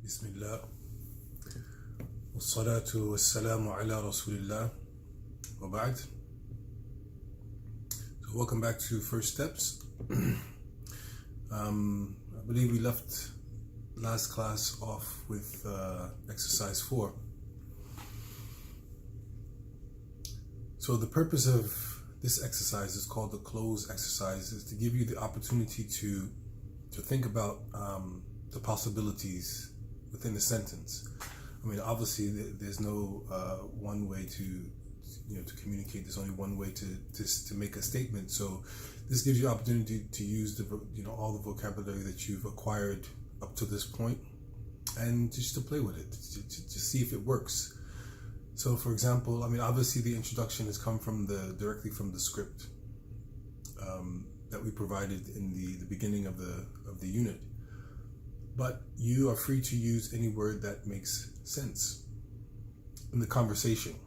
بسم الله والصلاة والسلام على رسول الله وبعد. So welcome back to First Steps. I believe we left last class off with exercise 4. So the purpose of this exercise is called the close exercise, is to give you the opportunity to think about the possibilities within a sentence. I mean, obviously, there's no one way to communicate. There's only one way to make a statement. So this gives you opportunity to use all the vocabulary that you've acquired up to this point, and just to play with it, to see if it works. So, for example, I mean, obviously, the introduction has come directly from the script that we provided in the beginning of the unit. But you are free to use any word that makes sense in the conversation.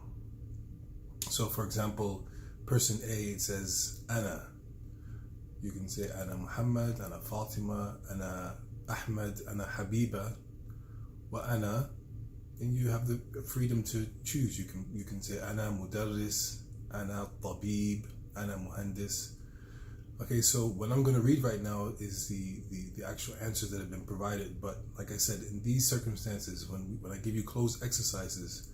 So, for example, person A, it says Ana. You can say Ana Muhammad, Ana Fatima, Ana Ahmed, Ana Habiba, wa Ana, and you have the freedom to choose. You can say Ana Mudarris, Ana Tabib, Ana Muhandis. Okay, so what I'm going to read right now is the actual answers that have been provided. But like I said, in these circumstances, when I give you closed exercises,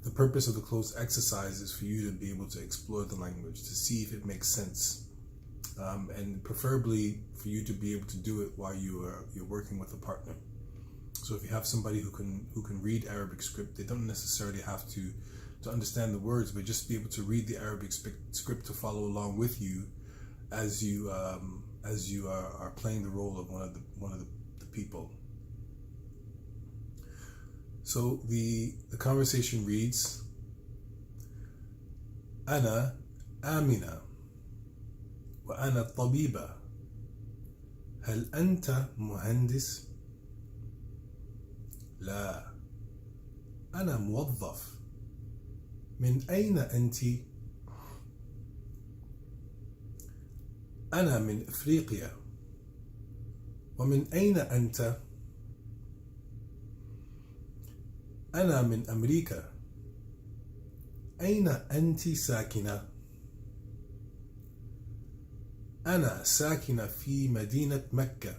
the purpose of the closed exercise is for you to be able to explore the language, to see if it makes sense, and preferably for you to be able to do it while you're working with a partner. So if you have somebody who can read Arabic script, they don't necessarily have to understand the words, but just be able to read the Arabic script to follow along with you as you are playing the role of one of the people. So the conversation reads: أنا آمنة وأنا طبيبة. هل أنت مهندس؟ لا، أنا موظف. من أين أنت؟ أنا من أفريقيا. ومن أين أنت؟ أنا من أمريكا. أين أنت ساكنة؟ أنا ساكنة في مدينة مكة.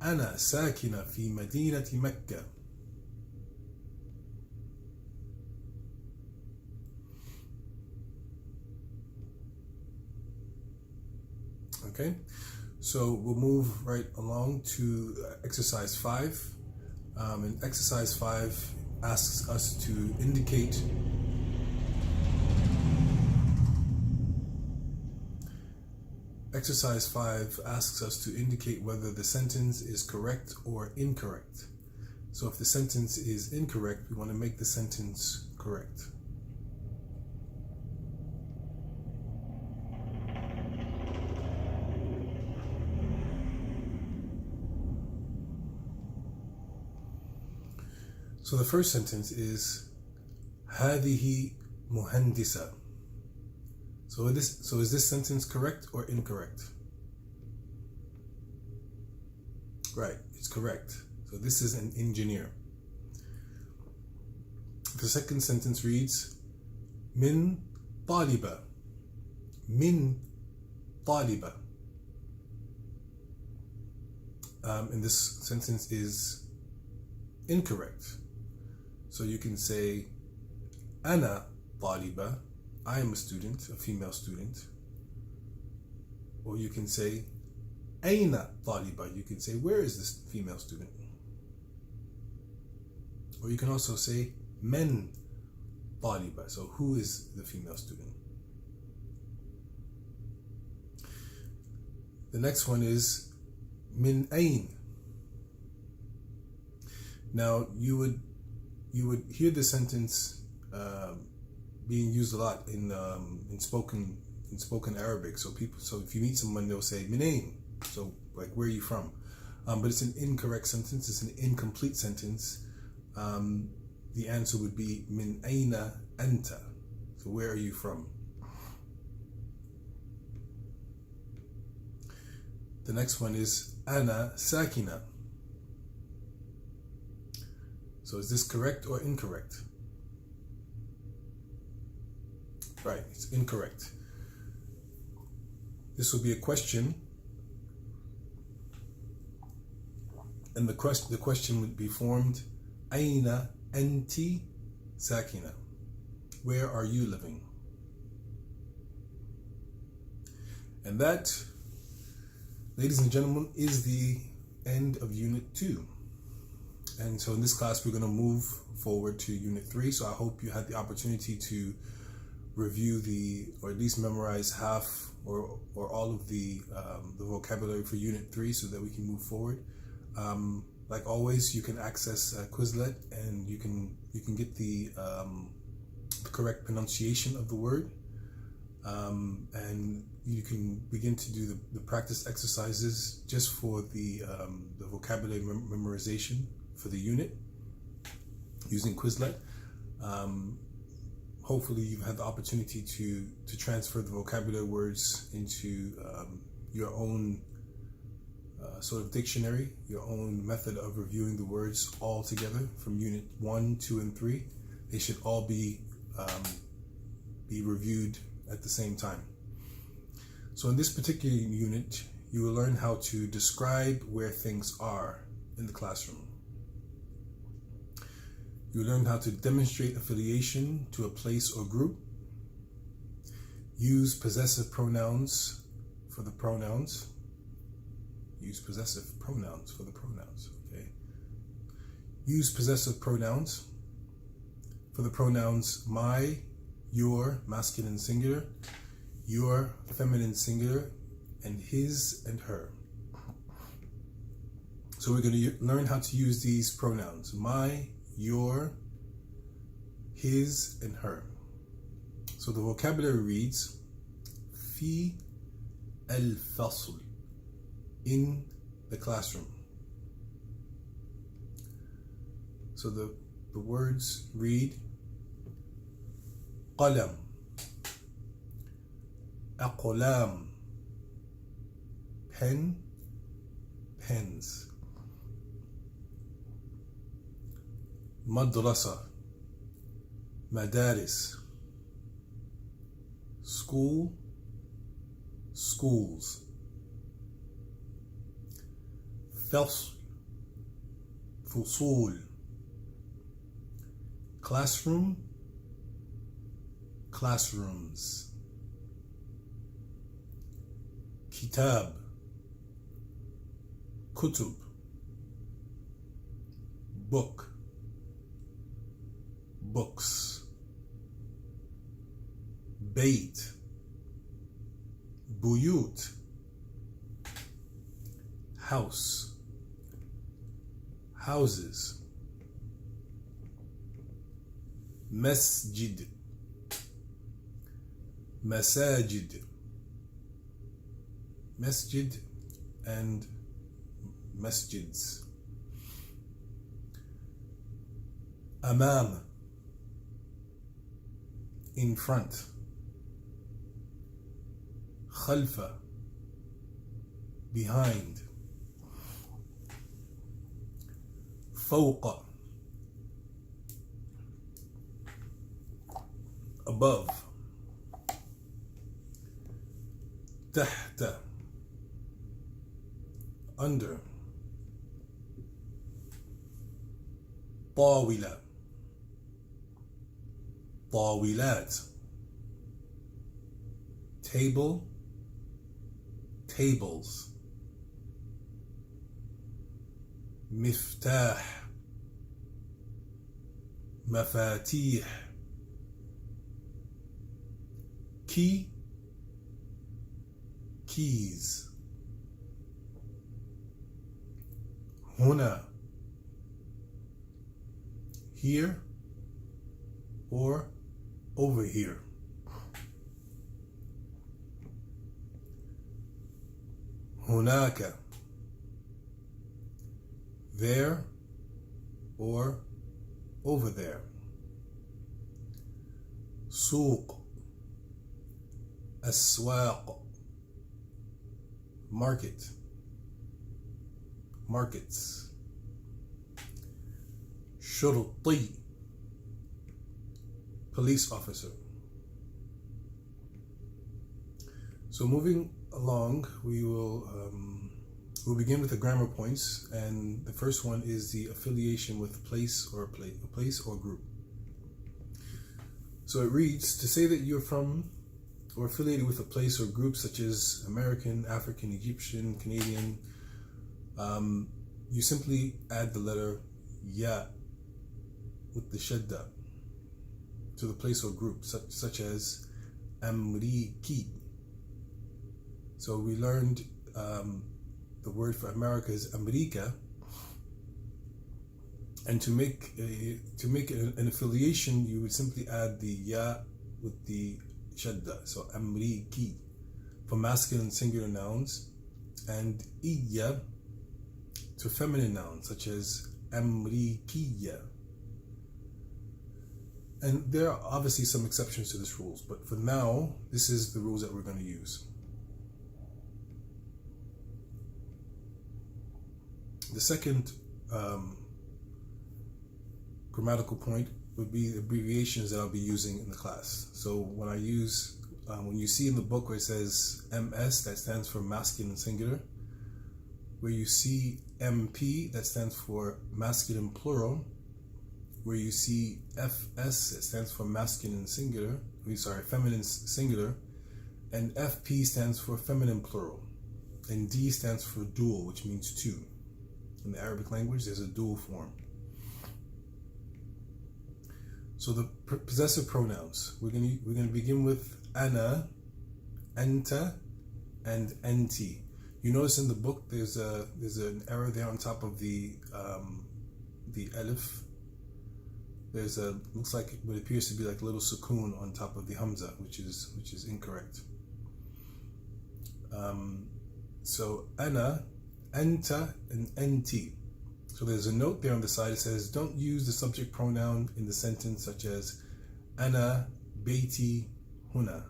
أنا ساكنة في مدينة مكة. Okay, so we'll move right along to exercise 5. And exercise 5 asks us to indicate whether the sentence is correct or incorrect. So if the sentence is incorrect, we want to make the sentence correct. So the first sentence is هذه مهندسة. So is this sentence correct or incorrect? Right, it's correct. So this is an engineer. The second sentence reads من طالبة. من طالبة. And this sentence is incorrect. So you can say أنا طالبة, I am a student, a female student. Or you can say أين طالبة, you can say where is this female student. Or you can also say من طالبة, so who is the female student. The next one is من أين. Now you would hear the sentence being used a lot in spoken Arabic. So if you meet someone, they'll say "Minain," so like where are you from? But it's an incorrect sentence. It's an incomplete sentence. The answer would be "Min aina anta." So where are you from? The next one is "Ana sakina." So is this correct or incorrect? Right, it's incorrect. This will be a question, and the question would be formed, Aina anti sakina? Where are you living? And that, ladies and gentlemen, is the end of Unit 2. And so in this class, we're going to move forward to Unit 3. So I hope you had the opportunity to review or at least memorize half or all of the vocabulary for Unit 3 so that we can move forward. Like always, you can access Quizlet, and you can get the correct pronunciation of the word, and you can begin to do the practice exercises just for the vocabulary memorization for the unit using Quizlet. Hopefully you've had the opportunity to transfer the vocabulary words into your own sort of dictionary, your own method of reviewing the words all together from Unit 1, 2, and 3. They should all be reviewed at the same time. So in this particular unit, you will learn how to describe where things are in the classroom. You will learn how to demonstrate affiliation to a place or group. Use possessive pronouns for the pronouns. Use possessive pronouns for the pronouns, okay? Use possessive pronouns for the pronouns my, your, masculine singular, your, feminine singular, and his and her. So we're going to learn how to use these pronouns, my, your, his, and her. So the vocabulary reads, fi al-fasl, in the classroom. So the words read, qalam, aqlam, pen, pens. Madrasa, madaris, school, schools. Fasl, fusul, classroom, classrooms. Kitab, kutub, book, books. Bayt, buyut, house, houses. Masjid, masajid. Masjid and masjids. Amam, in front. Khalfa, behind. Fawqa, above. Tahta, under. طاولة, طاولات. Table, tables. مفتاح, مفاتيح. Key, keys. هنا, here or over here. هناك, there or over there. سوق, أسواق, market, markets. شرطي, police officer. So moving along, we'll begin with the grammar points, and the first one is the affiliation with place or group. So it reads, to say that you're from or affiliated with a place or group such as American, African, Egyptian, Canadian, you simply add the letter ya with the shadda to the place or group, such as Amriki. So we learned the word for America is America, and to make an affiliation, you would simply add the ya with the shadda. So Amriki for masculine and singular nouns, and iya to feminine nouns such as Amrikiya. And there are obviously some exceptions to this rules, but for now, this is the rules that we're going to use. The second grammatical point would be the abbreviations that I'll be using in the class. So when you see in the book where it says MS, that stands for masculine and singular, where you see MP, that stands for masculine plural, where you see FS, that stands for masculine singular, feminine singular, and FP stands for feminine plural, and D stands for dual, which means two. In the Arabic language, there's a dual form. So the possessive pronouns, we're going to begin with ana, anta, and anti. You notice in the book there's an error there on top of the alif. Looks like what appears to be like a little sukoon on top of the hamza, which is incorrect. So ana, anta, and anti. So there's a note there on the side. It says don't use the subject pronoun in the sentence, such as ana beiti huna.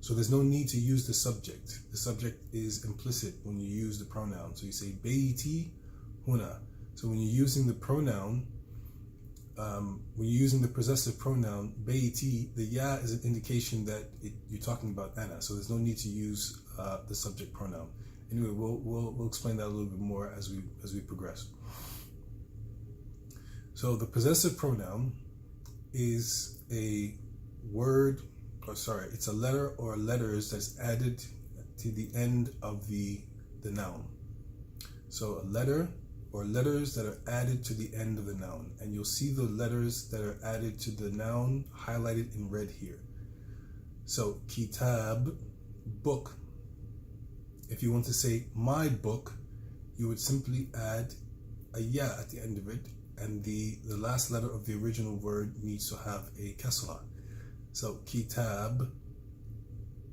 So there's no need to use the subject. The subject is implicit when you use the pronoun. So you say beiti huna. So when you're using the pronoun, when you're using the possessive pronoun beiti, the ya is an indication that you're talking about ana. So there's no need to use the subject pronoun. Anyway, we'll explain that a little bit more as we progress. So the possessive pronoun is a word, it's a letter or letters that's added to the end of the noun. So a letter or letters that are added to the end of the noun, and you'll see the letters that are added to the noun highlighted in red here. So kitab, book. If you want to say my book, you would simply add a ya at the end of it, and the last letter of the original word needs to have a kasra. So kitab,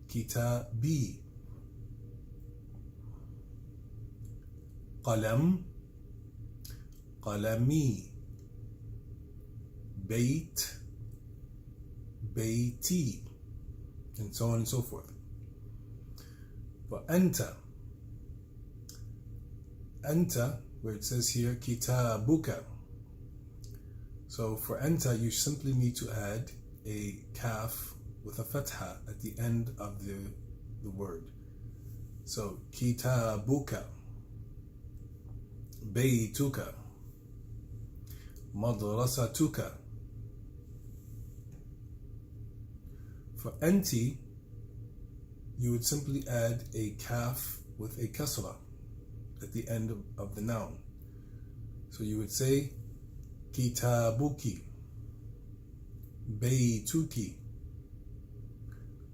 kitabi. Qalam, qalami. Bait, baiti, and so on and so forth. For anta, where it says here kitabuka. So for anta, you simply need to add a kaf with a fatha at the end of the word. So kitabuka, baytuka, madrasatuka. For anti, you would simply add a kaf with a kasra at the end of the noun. So you would say kitabuki, baytuki,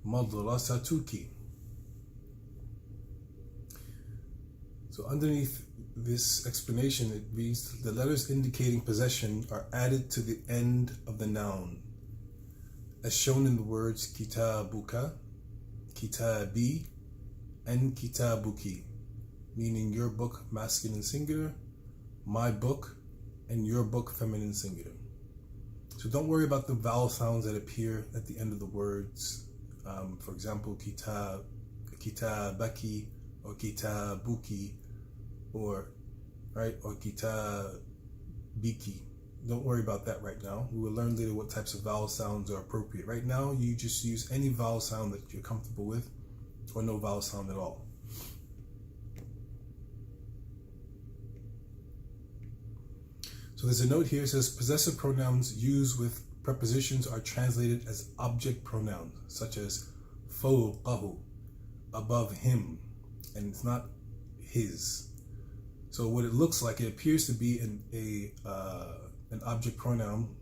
madrasatuki. So underneath this explanation, it reads the letters indicating possession are added to the end of the noun, as shown in the words kitabuka, kitabi, and kitabuki, meaning your book masculine singular, my book, and your book feminine singular. So don't worry about the vowel sounds that appear at the end of the words. For example, kitabaki, or kitabuki, or kitabiki. don't worry about that right now. We will learn later what types of vowel sounds are appropriate. Right now, you just use any vowel sound that you're comfortable with, or no vowel sound at all. So there's a note here. It says possessive pronouns used with prepositions are translated as object pronouns, such as fawqahu, above him, and it's not his. So what it looks like, it appears to be an object pronoun.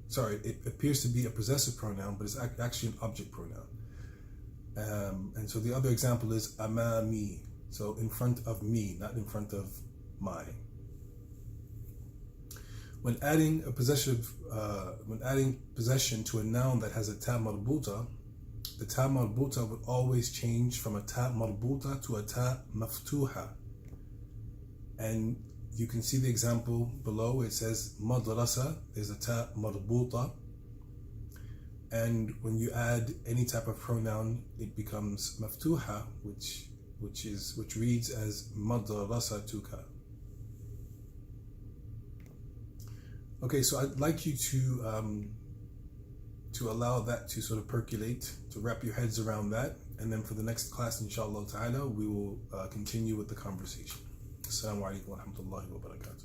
Sorry, it appears to be a possessive pronoun, but it's actually an object pronoun. And so the other example is amami, so in front of me, not in front of my. When adding possession to a noun that has a ta marbuta, the ta marbuta would always change from a ta marbuta to a ta maftuha. And you can see the example below. It says madrasa, there's a ta marbuta. And when you add any type of pronoun, it becomes maftuha, which reads as madrasatuka. Okay, so I'd like you to allow that to sort of percolate, to wrap your heads around that, and then for the next class, inshallah ta'ala, we will continue with the conversation. Assalamu alaikum wa rahmatullahi wa barakatuh.